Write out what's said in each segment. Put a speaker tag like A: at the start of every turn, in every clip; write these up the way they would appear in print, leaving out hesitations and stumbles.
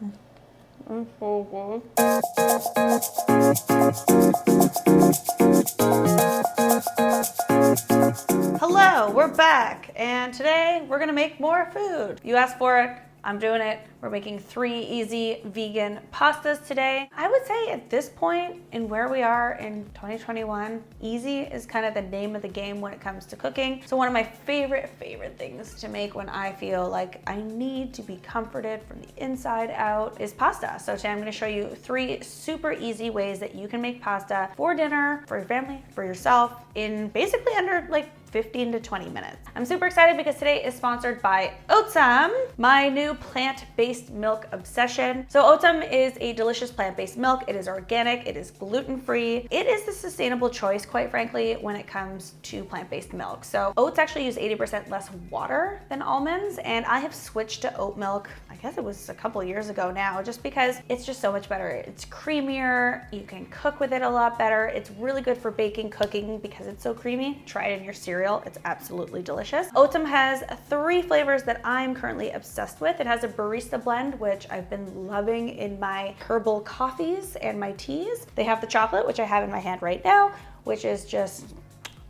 A: It's so good. Hello, we're back, and today we're gonna make more food. You asked for it, I'm doing it. We're making 3 easy vegan pastas today. I would say at this point in where we are in 2021, easy is kind of the name of the game when it comes to cooking. So one of my favorite things to make when I feel like I need to be comforted from the inside out is pasta. So today I'm gonna show you 3 super easy ways that you can make pasta for dinner, for your family, for yourself, in basically under like 15 to 20 minutes. I'm super excited because today is sponsored by Oatsum, my new plant-based milk obsession. So Oatsum is a delicious plant-based milk. It is organic, it is gluten-free. It is the sustainable choice, quite frankly, when it comes to plant-based milk. So oats actually use 80% less water than almonds, and I have switched to oat milk, I guess it was a couple years ago now, just because it's just so much better. It's creamier, you can cook with it a lot better. It's really good for baking, cooking because it's so creamy. Try it in your cereal. It's absolutely delicious. Oatsum has 3 flavors that I'm currently obsessed with. It has a barista blend, which I've been loving in my herbal coffees and my teas. They have the chocolate, which I have in my hand right now, which is just,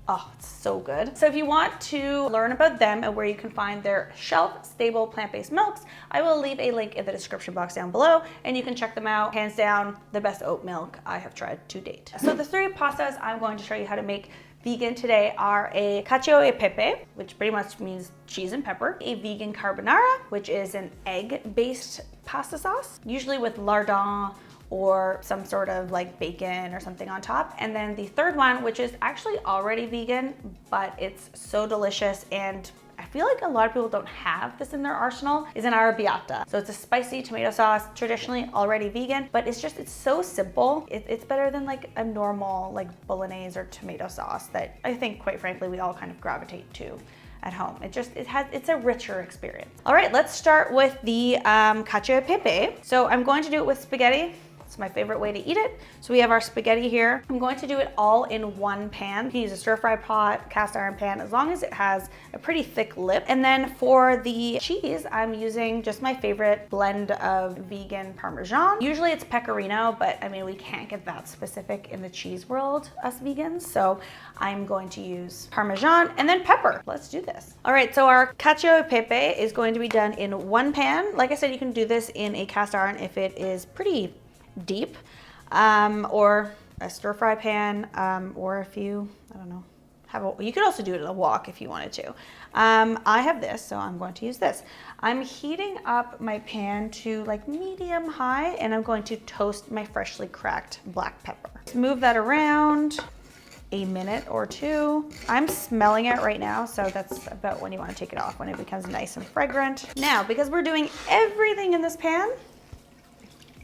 A: oh, it's so good. So if you want to learn about them and where you can find their shelf-stable plant-based milks, I will leave a link in the description box down below, and you can check them out. Hands down, the best oat milk I have tried to date. So the 3 pastas I'm going to show you how to make vegan today are a Cacio e Pepe, which pretty much means cheese and pepper, a vegan carbonara, which is an egg-based pasta sauce, usually with lardon or some sort of like bacon or something on top. And then the third one, which is actually already vegan, but it's so delicious, and I feel like a lot of people don't have this in their arsenal, is an Penne Biata. So it's a spicy tomato sauce, traditionally already vegan, but it's so simple. It's better than like a normal like bolognese or tomato sauce that I think, quite frankly, we all kind of gravitate to at home. It's a richer experience. All right, let's start with the Cacio e Pepe. So I'm going to do it with spaghetti. It's my favorite way to eat it. So we have our spaghetti here. I'm going to do it all in one pan. You can use a stir fry pot, cast iron pan, as long as it has a pretty thick lip. And then for the cheese, I'm using just my favorite blend of vegan Parmesan. Usually it's pecorino, but I mean, we can't get that specific in the cheese world, us vegans. So I'm going to use Parmesan and then pepper. Let's do this. All right, so our Cacio e Pepe is going to be done in one pan. Like I said, you can do this in a cast iron if it is pretty deep, or a stir fry pan, or if you, I don't know, you could also do it in a wok if you wanted to. I have this, so I'm going to use this. I'm heating up my pan to like medium high, and I'm going to toast my freshly cracked black pepper. Move that around a minute or 2. I'm smelling it right now, so that's about when you want to take it off, when it becomes nice and fragrant. Now, because we're doing everything in this pan,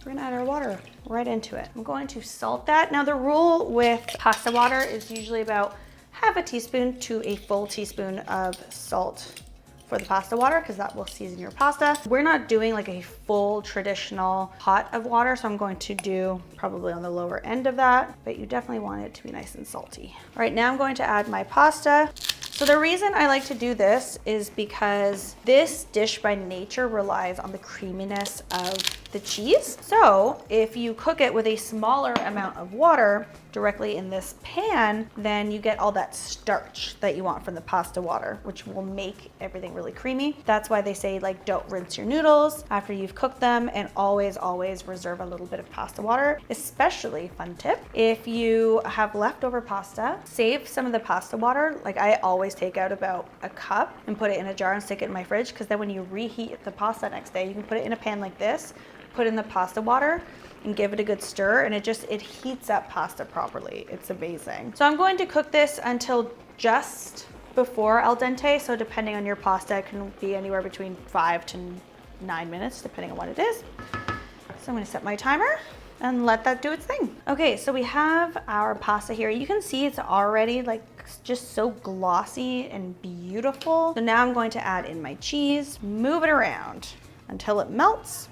A: we're gonna add our water right into it. I'm going to salt that. Now the rule with pasta water is usually about half a teaspoon to a full teaspoon of salt for the pasta water, because that will season your pasta. We're not doing like a full traditional pot of water, so I'm going to do probably on the lower end of that, but you definitely want it to be nice and salty. All right, now I'm going to add my pasta. So the reason I like to do this is because this dish by nature relies on the creaminess of the cheese. So if you cook it with a smaller amount of water directly in this pan, then you get all that starch that you want from the pasta water, which will make everything really creamy. That's why they say, like, don't rinse your noodles after you've cooked them, and always reserve a little bit of pasta water. Especially, fun tip, if you have leftover pasta, save some of the pasta water. Like, I always take out about a cup and put it in a jar and stick it in my fridge, because then when you reheat the pasta next day, you can put it in a pan like this, put in the pasta water, and give it a good stir, and it heats up pasta properly. It's amazing. So I'm going to cook this until just before al dente. So depending on your pasta, it can be anywhere between 5 to 9 minutes, depending on what it is. So I'm gonna set my timer and let that do its thing. Okay, so we have our pasta here. You can see it's already like just so glossy and beautiful. So now I'm going to add in my cheese, move it around until it melts,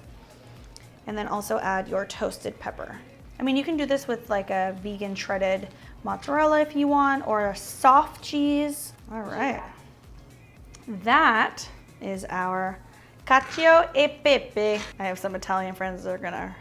A: and then also add your toasted pepper. I mean, you can do this with like a vegan shredded mozzarella if you want, or a soft cheese. All right. That is our Cacio e Pepe. I have some Italian friends that are gonna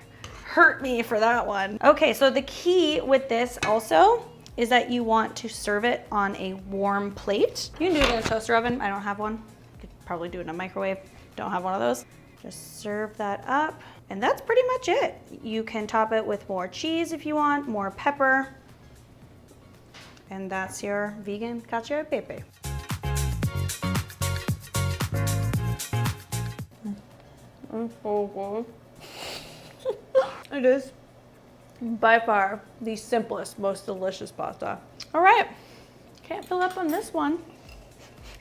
A: hurt me for that one. Okay, so the key with this also is that you want to serve it on a warm plate. You can do it in a toaster oven. I don't have one. You could probably do it in a microwave. Don't have one of those. Just serve that up. And that's pretty much it. You can top it with more cheese if you want, more pepper. And that's your vegan cacio e pepe. It is by far the simplest, most delicious pasta. All right, can't fill up on this one.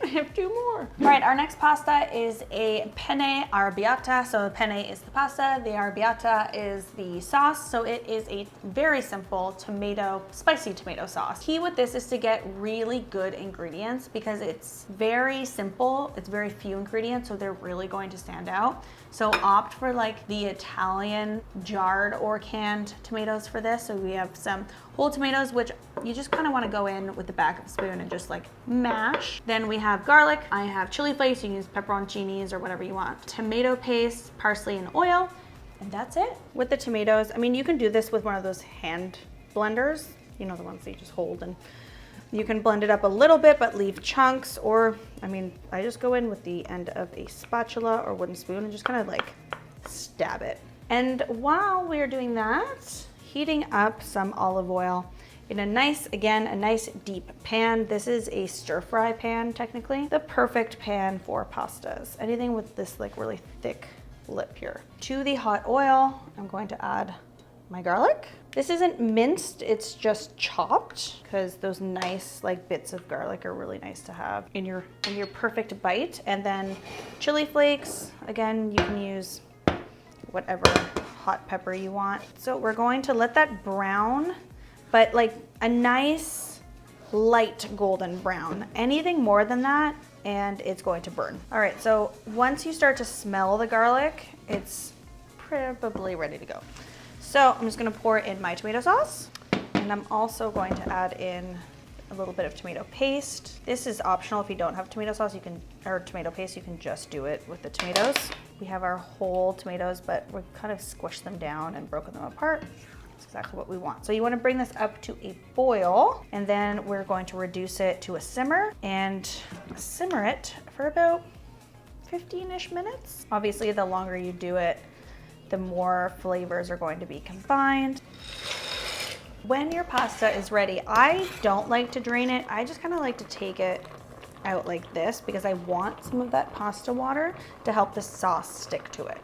A: I have 2 more. All right, our next pasta is a penne arrabbiata. So penne is the pasta, the arrabbiata is the sauce. So it is a very simple spicy tomato sauce. Key with this is to get really good ingredients because it's very simple. It's very few ingredients, so they're really going to stand out. So opt for like the Italian jarred or canned tomatoes for this. So we have some whole tomatoes, which you just kind of want to go in with the back of a spoon and just like mash. Then we have garlic. I have chili flakes. You can use pepperoncinis or whatever you want. Tomato paste, parsley, and oil. And that's it. With the tomatoes, I mean, you can do this with one of those hand blenders. You know, the ones that you just hold, and you can blend it up a little bit, but leave chunks. Or, I mean, I just go in with the end of a spatula or wooden spoon and just kind of like stab it. And while we're doing that, heating up some olive oil in a nice deep pan. This is a stir fry pan, technically. The perfect pan for pastas. Anything with this like really thick lip here. To the hot oil, I'm going to add my garlic. This isn't minced, it's just chopped, because those nice like bits of garlic are really nice to have in your perfect bite. And then chili flakes. Again, you can use whatever hot pepper you want. So we're going to let that brown, but like a nice light golden brown. Anything more than that and it's going to burn. All right, so once you start to smell the garlic, it's probably ready to go. So I'm just gonna pour in my tomato sauce, and I'm also going to add in a little bit of tomato paste. This is optional if you don't have tomato sauce, or tomato paste, you can just do it with the tomatoes. We have our whole tomatoes, but we've kind of squished them down and broken them apart. That's exactly what we want. So you want to bring this up to a boil, and then we're going to reduce it to a simmer and simmer it for about 15-ish minutes. Obviously, the longer you do it, the more flavors are going to be combined. When your pasta is ready, I don't like to drain it. I just kind of like to take it out like this because I want some of that pasta water to help the sauce stick to it.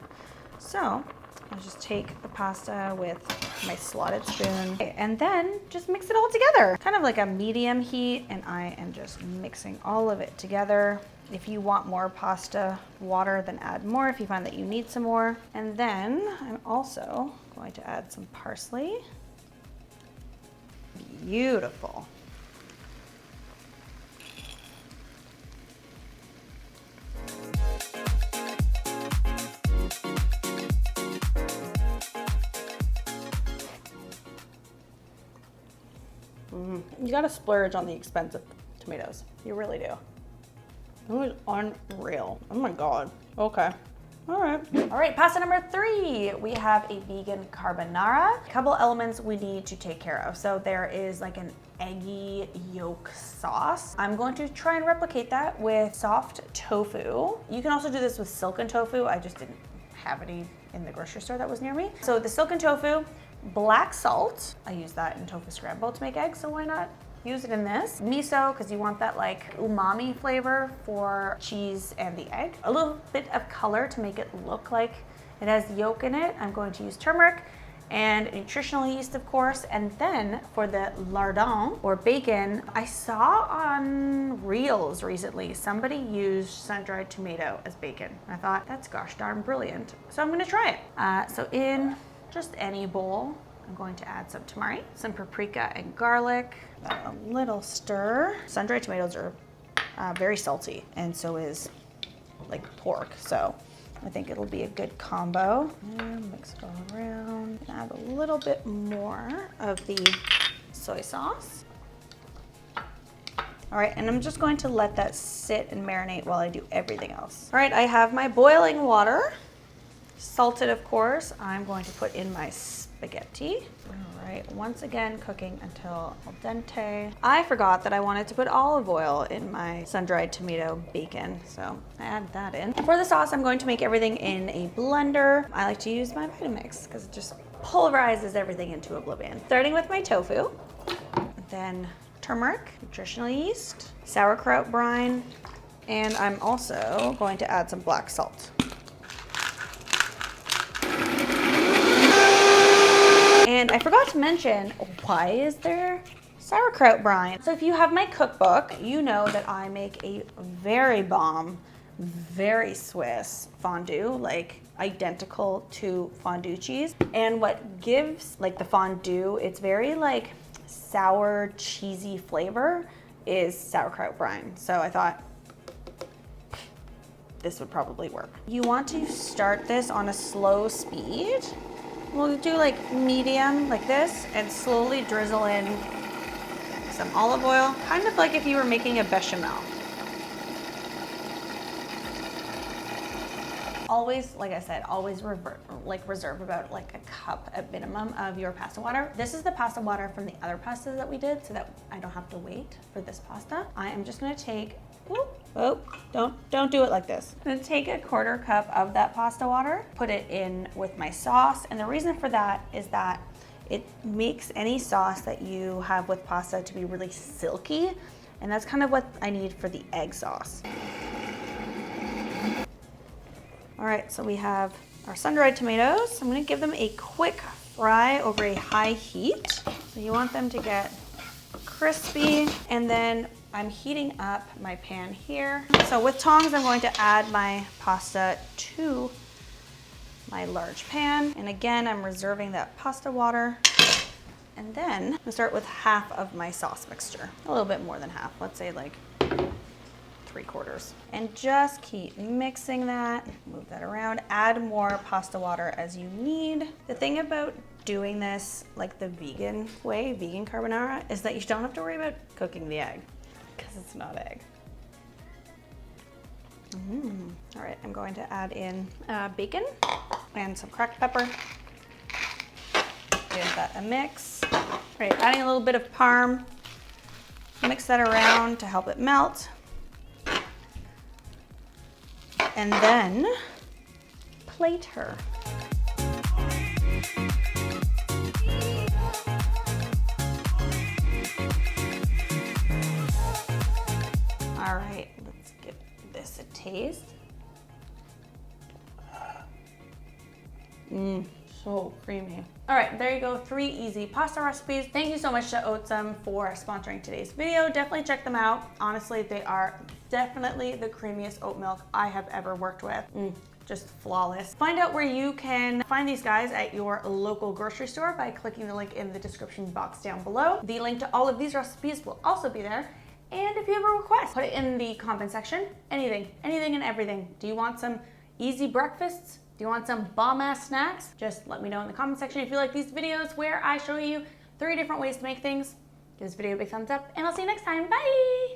A: So I'll just take the pasta with my slotted spoon and then just mix it all together. Kind of like a medium heat, and I am just mixing all of it together. If you want more pasta water, then add more if you find that you need some more. And then I'm also going to add some parsley. Beautiful. You gotta splurge on the expensive tomatoes. You really do. It was unreal. Oh my God. Okay. All right, pasta number 3. We have a vegan carbonara. A couple elements we need to take care of. So there is like an eggy yolk sauce. I'm going to try and replicate that with soft tofu. You can also do this with silken tofu. I just didn't have any in the grocery store that was near me. So the silken tofu, black salt. I use that in tofu scramble to make eggs, so why not use it in this? Miso, because you want that like umami flavor for cheese and the egg. A little bit of color to make it look like it has yolk in it. I'm going to use turmeric and nutritional yeast, of course. And then for the lardon or bacon, I saw on Reels recently, somebody used sun-dried tomato as bacon. I thought, that's gosh darn brilliant. So I'm gonna try it. So in just any bowl, I'm going to add some tamari, some paprika and garlic, a little stir. Sun-dried tomatoes are very salty, and so is like pork. So I think it'll be a good combo. And mix it all around. Add a little bit more of the soy sauce. All right, and I'm just going to let that sit and marinate while I do everything else. All right, I have my boiling water, salted of course. I'm going to put in my spaghetti. All right, once again, cooking until al dente. I forgot that I wanted to put olive oil in my sun-dried tomato bacon, so I add that in. For the sauce, I'm going to make everything in a blender. I like to use my Vitamix because it just pulverizes everything into oblivion. Starting with my tofu, then turmeric, nutritional yeast, sauerkraut brine, and I'm also going to add some black salt. And I forgot to mention, why is there sauerkraut brine? So if you have my cookbook, you know that I make a very bomb, very Swiss fondue, like identical to fondue cheese. And what gives like the fondue, it's very like sour, cheesy flavor, is sauerkraut brine. So I thought this would probably work. You want to start this on a slow speed. We'll do like medium like this and slowly drizzle in some olive oil, kind of like if you were making a bechamel. Always, like I said, always reserve about like a cup at minimum of your pasta water. This is the pasta water from the other pastas that we did so that I don't have to wait for this pasta. I am just gonna take, don't do it like this. I'm gonna take a 1/4 cup of that pasta water, put it in with my sauce. And the reason for that is that it makes any sauce that you have with pasta to be really silky. And that's kind of what I need for the egg sauce. All right, so we have our sun-dried tomatoes. I'm gonna give them a quick fry over a high heat. So you want them to get crispy, and then I'm heating up my pan here. So with tongs, I'm going to add my pasta to my large pan. And again, I'm reserving that pasta water. And then I'm gonna start with half of my sauce mixture. A little bit more than half, let's say like 3/4. And just keep mixing that, move that around, add more pasta water as you need. The thing about doing this like the vegan way, vegan carbonara, is that you don't have to worry about cooking the egg because it's not egg. All right, I'm going to add in bacon and some cracked pepper. Give that a mix. All right, adding a little bit of parm. Mix that around to help it melt. And then plate her. All right, let's give this a taste. So creamy. All right, there you go, 3 easy pasta recipes. Thank you so much to Oatsum for sponsoring today's video. Definitely check them out. Honestly, they are definitely the creamiest oat milk I have ever worked with. Just flawless. Find out where you can find these guys at your local grocery store by clicking the link in the description box down below. The link to all of these recipes will also be there. And if you have a request, put it in the comment section. Anything and everything. Do you want some easy breakfasts? Do you want some bomb-ass snacks? Just let me know in the comment section. If you like these videos where I show you 3 different ways to make things, give this video a big thumbs up, and I'll see you next time. Bye!